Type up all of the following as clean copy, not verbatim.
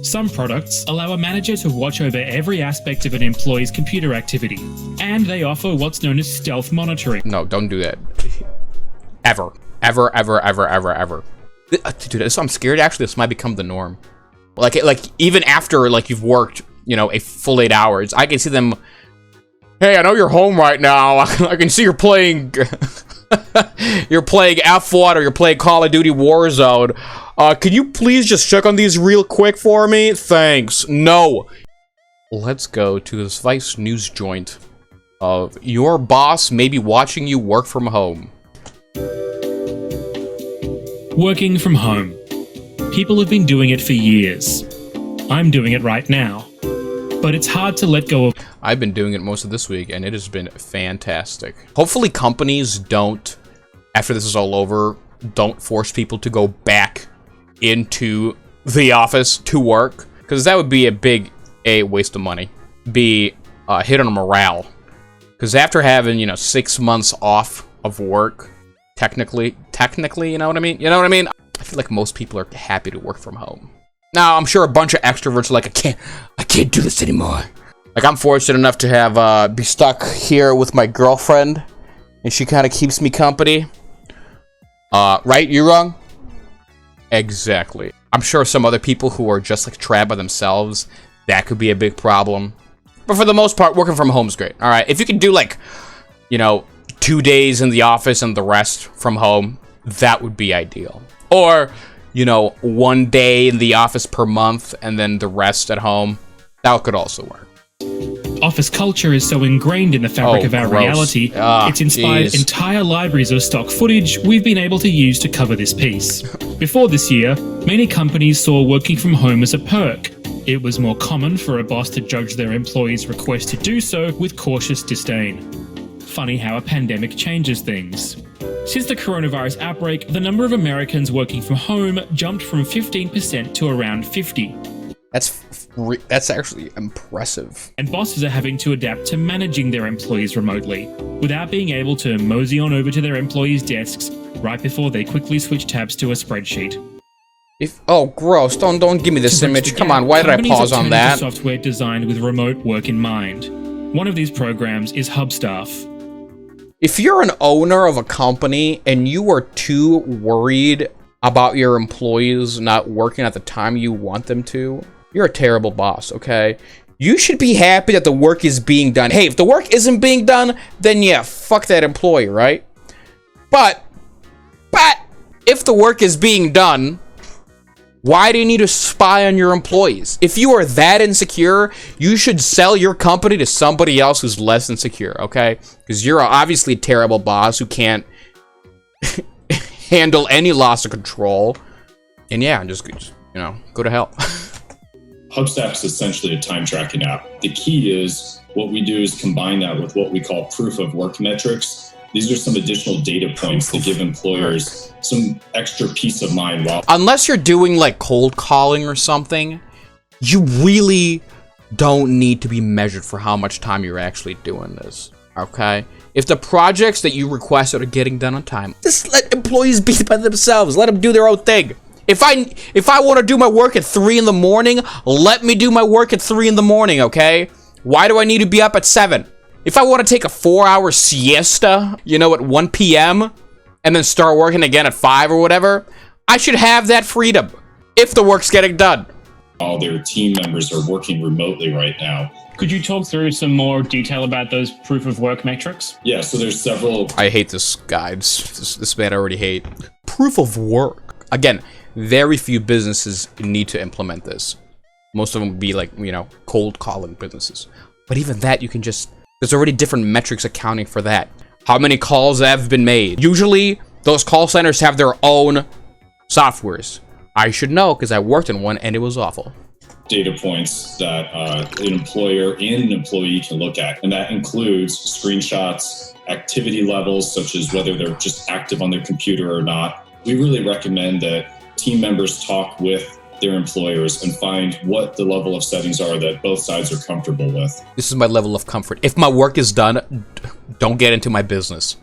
Some products allow a manager to watch over every aspect of an employee's computer activity, and they offer what's known as stealth monitoring. No, don't do that. Ever. Ever, ever, ever, ever, ever. Dude, I'm scared actually this might become the norm. Like even after like you've worked, you know, a full 8 hours, I can see them, hey, I know you're home right now. I can see you're playing you're playing F1 or you're playing Call of Duty Warzone. Can you please just check on these real quick for me? Thanks. No. Let's go to this Vice news joint of your boss may be watching you work from home. Working from home. People have been doing it for years. I'm doing it right now. But it's hard to let go of. I've been doing it most of this week, and it has been fantastic. Hopefully companies don't, after this is all over, don't force people to go back into the office to work, because that would be a big A, waste of money, B, hit on morale. Because after having, you know, 6 months off of work, technically, you know what I mean? You know what I mean? I feel like most people are happy to work from home. Now, I'm sure a bunch of extroverts are like, I can't do this anymore. Like, I'm fortunate enough to have, be stuck here with my girlfriend, and she kind of keeps me company. Right? You wrong? Exactly. I'm sure some other people who are just, like, trapped by themselves, that could be a big problem. But for the most part, working from home is great. Alright, if you can do, like, you know, 2 days in the office and the rest from home, that would be ideal. Or, you know, 1 day in the office per month and then the rest at home. That could also work. Office culture is so ingrained in the fabric of our reality, it's inspired entire libraries of stock footage we've been able to use to cover this piece. Before this year, many companies saw working from home as a perk. It was more common for a boss to judge their employees' request to do so with cautious disdain. Funny how a pandemic changes things. Since the coronavirus outbreak, the number of Americans working from home jumped from 15% to around 50%. That's actually impressive. And bosses are having to adapt to managing their employees remotely, without being able to mosey on over to their employees' desks right before they quickly switch tabs to a spreadsheet. Oh, gross! Don't give me this image. Come on, why did I pause on that? Software designed with remote work in mind. One of these programs is Hubstaff. If you're an owner of a company and you are too worried about your employees not working at the time you want them to, you're a terrible boss, okay? You should be happy that the work is being done. Hey, if the work isn't being done, then yeah, fuck that employee, right? But if the work is being done, why do you need to spy on your employees? If you are that insecure, you should sell your company to somebody else who's less insecure, okay? Because you're obviously a terrible boss who can't handle any loss of control. And yeah, just you know, go to hell. Hubstaff is essentially a time tracking app. The key is what we do is combine that with what we call proof of work metrics. These are some additional data points that give employers some extra peace of mind. Unless you're doing like cold calling or something, you really don't need to be measured for how much time you're actually doing this, okay? If the projects that you requested are getting done on time, just let employees be by themselves. Let them do their own thing. If I want to do my work at 3 in the morning, let me do my work at 3 in the morning, okay? Why do I need to be up at 7? If I want to take a 4-hour siesta, you know, at 1 p.m. and then start working again at 5 or whatever, I should have that freedom if the work's getting done. All their team members are working remotely right now. Could you talk through some more detail about those proof of work metrics? Yeah, so there's several. I hate this guide. This man I already hate. Proof of work. Again, very few businesses need to implement this. Most of them would be like, you know, cold calling businesses. But even that, you can just, there's already different metrics accounting for that. How many calls have been made? Usually, those call centers have their own softwares. I should know because I worked in one and it was awful. Data points that an employer and an employee can look at. And that includes screenshots, activity levels, such as whether they're just active on their computer or not. We really recommend that team members talk with their employers and find what the level of settings are that both sides are comfortable with. This is my level of comfort. If my work is done, don't get into my business.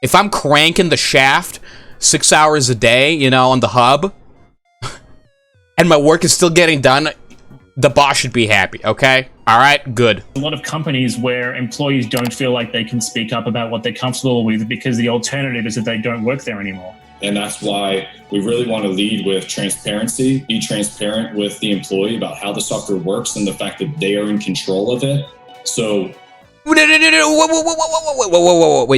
If I'm cranking the shaft 6 hours a day, you know, on the hub, and my work is still getting done, the boss should be happy, okay? All right, good. A lot of companies where employees don't feel like they can speak up about what they're comfortable with because the alternative is that they don't work there anymore. And that's why we really want to lead with transparency, be transparent with the employee about how the software works and the fact that they are in control of it. So... Wait, did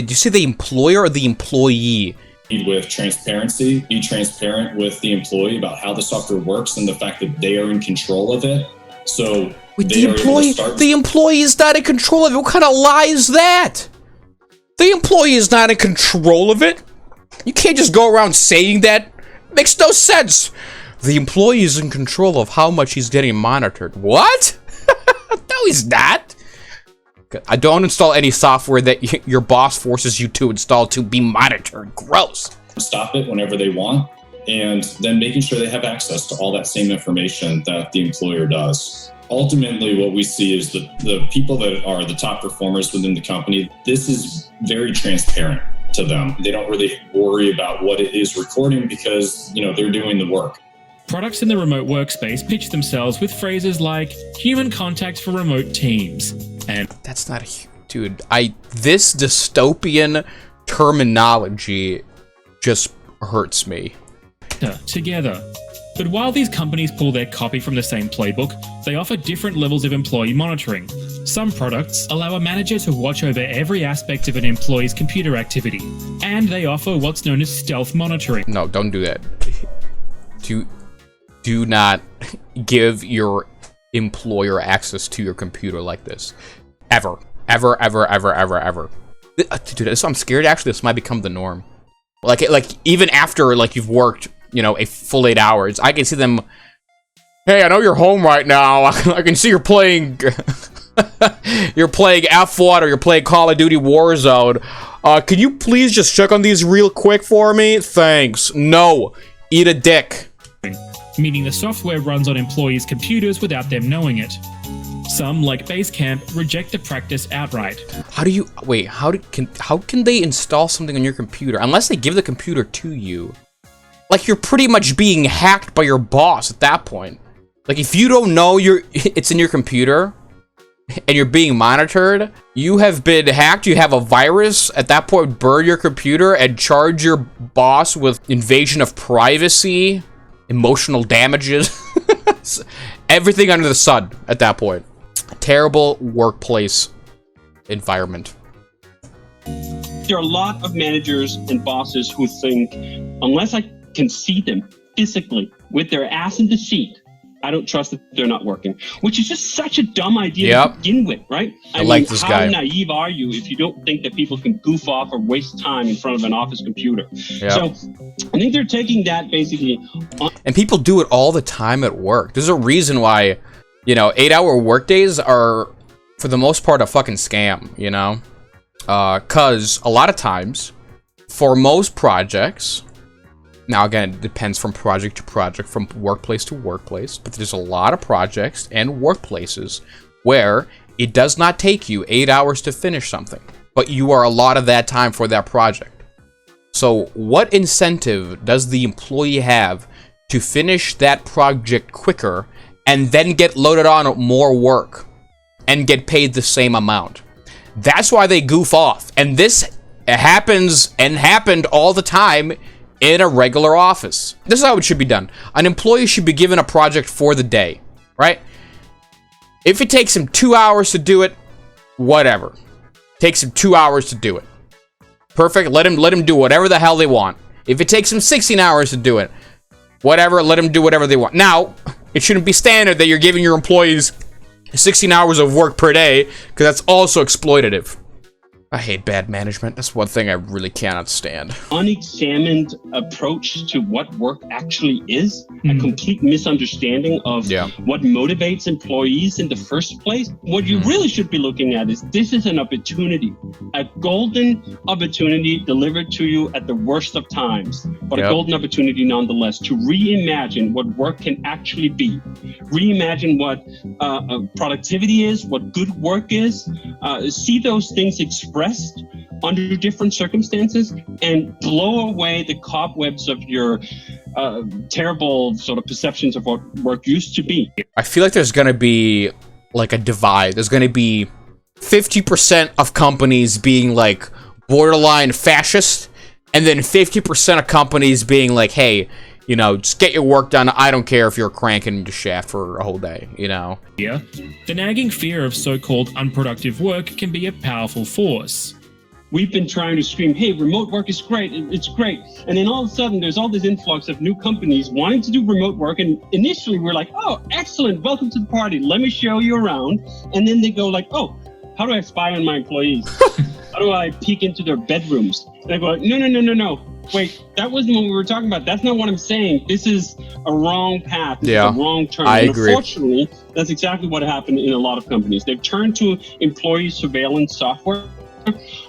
you say the employer or the employee? Lead with transparency, be transparent with the employee about how the software works and the fact that they are in control of it. So... Wait, the employee is not in control of it? What kind of lie is that? The employee is not in control of it? You can't just go around saying that. It makes no sense. The employee is in control of how much he's getting monitored. What? No, he's not. I don't install any software that your boss forces you to install to be monitored. Gross. Stop it whenever they want, and then making sure they have access to all that same information that the employer does. Ultimately, what we see is that the people that are the top performers within the company, this is very transparent to them. They don't really worry about what it is recording because, they're doing the work. Products in the remote workspace pitch themselves with phrases like human contact for remote teams. And that's not dude, this dystopian terminology just hurts me. Together. But while these companies pull their copy from the same playbook, they offer different levels of employee monitoring. Some products allow a manager to watch over every aspect of an employee's computer activity, and they offer what's known as stealth monitoring. No, don't do that. Do not give your employer access to your computer like this. Ever. Ever. Dude, I'm scared actually this might become the norm. Like even after you've worked, a full 8 hours, I can see them, hey, I know you're home right now. I can see you're playing you're playing F1 or you're playing Call of Duty Warzone. Can you please just check on these real quick for me? Thanks. No. Eat a dick. Meaning the software runs on employees' computers without them knowing it. Some, like Basecamp, reject the practice outright. How can they install something on your computer unless they give the computer to you? You're pretty much being hacked by your boss at that point. If you don't know it's in your computer and you're being monitored, you have been hacked, you have a virus. At that point, burn your computer and charge your boss with invasion of privacy, emotional damages, everything under the sun at that point. Terrible workplace environment. There are a lot of managers and bosses who think, unless I can see them physically with their ass in the seat, I don't trust that they're not working, which is just such a dumb idea to begin with, right? I like this guy. How naive are you if you don't think that people can goof off or waste time in front of an office computer? Yep. So I think they're taking that basically. And people do it all the time at work. There's a reason why, 8-hour workdays are, for the most part, a fucking scam, Because a lot of times, for most projects, now again, it depends from project to project, from workplace to workplace, but there's a lot of projects and workplaces where it does not take you 8 hours to finish something, but you are allotted that time for that project. So what incentive does the employee have to finish that project quicker and then get loaded on more work and get paid the same amount? That's why they goof off. And this happens and happened all the time in a regular office. This is how it should be done. An employee should be given a project for the day, right? If it takes him 2 hours to do it, whatever. Takes him 2 hours to do it. Perfect. Let him do whatever the hell they want. If it takes them 16 hours to do it, whatever, let them do whatever they want. Now, it shouldn't be standard that you're giving your employees 16 hours of work per day, because that's also exploitative. I hate bad management. That's one thing I really cannot stand. Unexamined approach to what work actually is, a complete misunderstanding of what motivates employees in the first place. What you really should be looking at is this is an opportunity, a golden opportunity delivered to you at the worst of times, but a golden opportunity nonetheless to reimagine what work can actually be, reimagine what productivity is, what good work is, see those things expressed under different circumstances, and blow away the cobwebs of your terrible sort of perceptions of what work used to be. I feel like there's going to be like a divide. There's going to be 50% of companies being like borderline fascist, and then 50% of companies being like, hey, you know, just get your work done. I don't care if you're cranking your shaft for a whole day, you know? Yeah. The nagging fear of so-called unproductive work can be a powerful force. We've been trying to scream, hey, remote work is great, it's great. And then all of a sudden, there's all this influx of new companies wanting to do remote work. And initially, we're like, oh, excellent, welcome to the party. Let me show you around. And then they go like, oh, how do I spy on my employees? How do I peek into their bedrooms? And I go, no. Wait, that wasn't what we were talking about. That's not what I'm saying. This is a wrong path. This is a wrong turn. I agree. Unfortunately, that's exactly what happened in a lot of companies. They've turned to employee surveillance software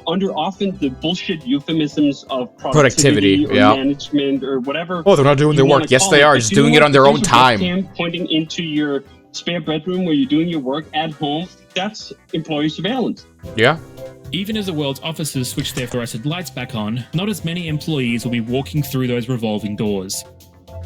under often the bullshit euphemisms of productivity or management or whatever. Oh, they're not doing their work. Yes, they are. Just doing it on their own time. Pointing into your spare bedroom where you're doing your work at home, that's employee surveillance. Yeah. Even as the world's offices switch their fluorescent lights back on, not as many employees will be walking through those revolving doors.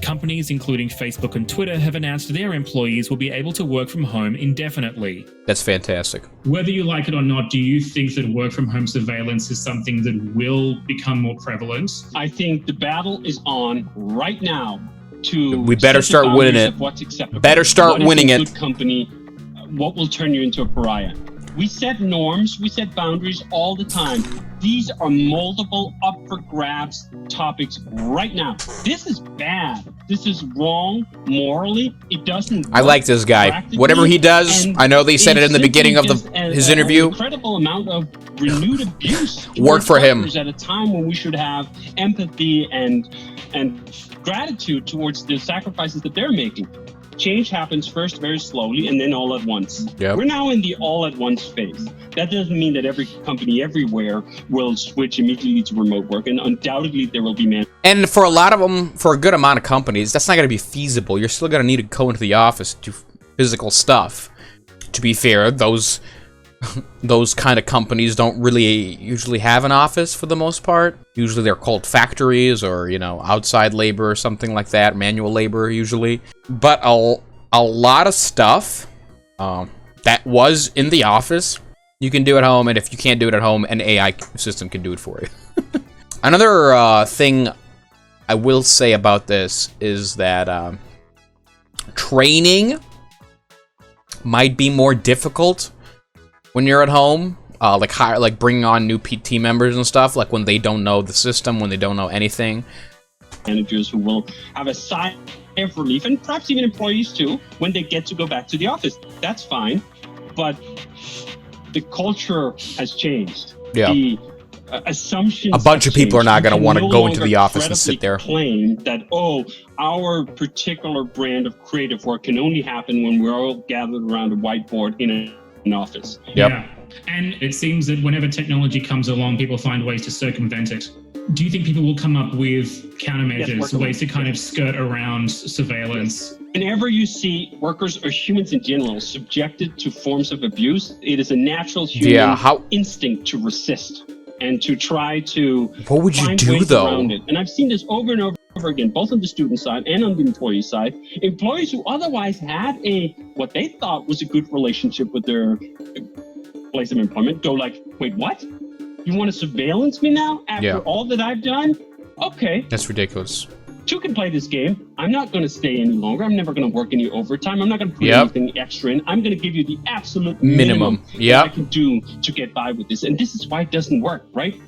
Companies including Facebook and Twitter have announced their employees will be able to work from home indefinitely. That's fantastic. Whether you like it or not, do you think that work from home surveillance is something that will become more prevalent? I think the battle is on right now to we better start winning it. What's acceptable. Better start winning it. Good company, what will turn you into a pariah? We set norms, we set boundaries all the time. These are moldable, up for grabs topics right now. This is bad. This is wrong morally. It doesn't work. I like this guy. Whatever he does, I know they said it in the beginning of his interview. An incredible amount of renewed abuse worked for him at a time when we should have empathy and gratitude towards the sacrifices that they're making. Change happens first very slowly and then all at once. Yep. We're now in the all at once phase. That doesn't mean that every company everywhere will switch immediately to remote work, and undoubtedly there will be And for a lot of them, for a good amount of companies, that's not going to be feasible. You're still going to need to go into the office to do physical stuff. To be fair, those kind of companies don't really usually have an office for the most part. Usually they're called factories or, you know, outside labor or something like that, manual labor usually. But a lot of stuff that was in the office, you can do at home, and if you can't do it at home, an AI system can do it for you. Another thing I will say about this is that training might be more difficult when you're at home, like bringing on new team members and stuff, like when they don't know the system, when they don't know anything. Managers who will have a sigh of relief, and perhaps even employees too, when they get to go back to the office. That's fine, but the culture has changed. Yeah. The assumptions. A bunch of people are not going to want to go into the office and sit there. Claim that, oh, our particular brand of creative work can only happen when we're all gathered around a whiteboard in an office. Yep. Yeah. And it seems that whenever technology comes along, people find ways to circumvent it. Do you think people will come up with countermeasures, ways to kind of skirt around surveillance? Whenever you see workers or humans in general subjected to forms of abuse, it is a natural human instinct to resist and to try to what would you do though? Around it. And I've seen this over and over again, both on the student side and on the employee side. Employees who otherwise had what they thought was a good relationship with their place of employment go like, wait, what? You want to surveillance me now after all that I've done? Okay. That's ridiculous. Two can play this game. I'm not going to stay any longer. I'm never going to work any overtime. I'm not going to put anything extra in. I'm going to give you the absolute minimum that I can do to get by with this. And this is why it doesn't work, right?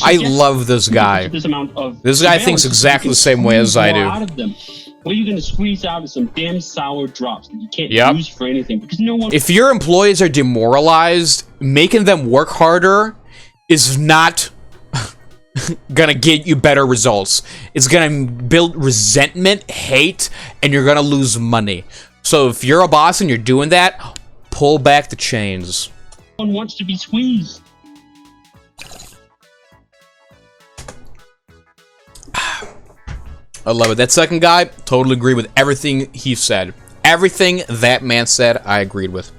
I love this guy. This guy thinks exactly the same way as I do. Out of them. What are you going to squeeze out of some damn sour drops that you can't use for anything? Because no one. If your employees are demoralized, making them work harder is not gonna get you better results. It's gonna build resentment, hate, and you're gonna lose money. So if you're a boss and you're doing that, pull back the chains. No one wants to be squeezed. I love it. That second guy, totally agree with everything he said. Everything that man said, I agreed with.